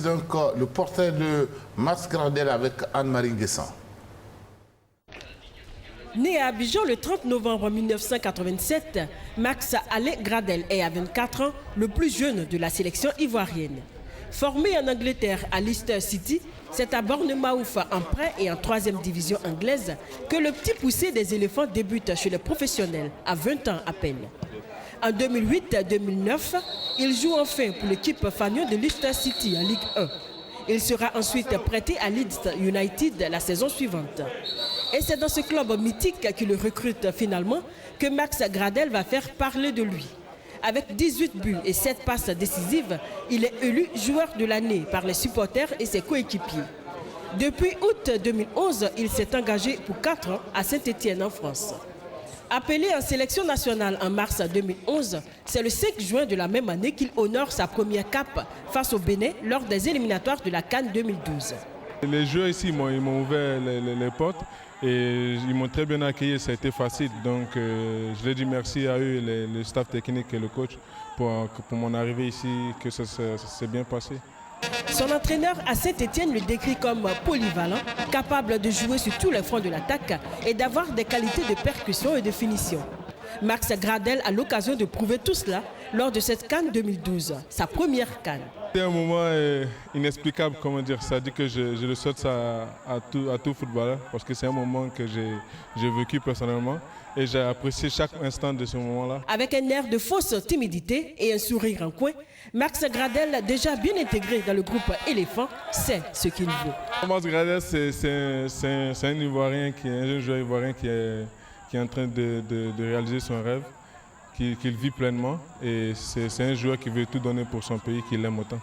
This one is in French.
Donc, le portrait de Max Gradel avec Anne-Marie Nguessan. Né à Abidjan le 30 novembre 1987, Max Alain Gradel est à 24 ans le plus jeune de la sélection ivoirienne. Formé en Angleterre à Leicester City, c'est à Bournemouth en prêt et en 3e division anglaise que le petit poussé des éléphants débute chez les professionnels à 20 ans à peine. En 2008-2009, il joue enfin pour l'équipe fanion de Leicester City en Ligue 1. Il sera ensuite prêté à Leeds United la saison suivante. Et c'est dans ce club mythique qui le recrute finalement que Max Gradel va faire parler de lui. Avec 18 buts et 7 passes décisives, il est élu joueur de l'année par les supporters et ses coéquipiers. Depuis août 2011, il s'est engagé pour 4 ans à Saint-Étienne en France. Appelé en sélection nationale en mars 2011, c'est le 5 juin de la même année qu'il honore sa première cape face au Bénin lors des éliminatoires de la CAN 2012. Les joueurs ici ils m'ont ouvert les portes et ils m'ont très bien accueilli, ça a été facile. Donc je leur dis merci à eux, le staff technique et le coach pour mon arrivée ici, que ça s'est bien passé. Son entraîneur à Saint-Étienne le décrit comme polyvalent, capable de jouer sur tous les fronts de l'attaque et d'avoir des qualités de percussion et de finition. Max Gradel a l'occasion de prouver tout cela lors de cette CAN 2012, sa première CAN. C'est un moment inexplicable, comment dire, ça dit que je le souhaite ça à tout footballeur parce que c'est un moment que j'ai vécu personnellement et j'ai apprécié chaque instant de ce moment-là. Avec un air de fausse timidité et un sourire en coin, Max Gradel, déjà bien intégré dans le groupe Éléphant, sait ce qu'il veut. Max Gradel, c'est un Ivoirien, un jeune joueur ivoirien qui est en train de réaliser son rêve, qu'il vit pleinement et c'est un joueur qui veut tout donner pour son pays, qu'il aime autant.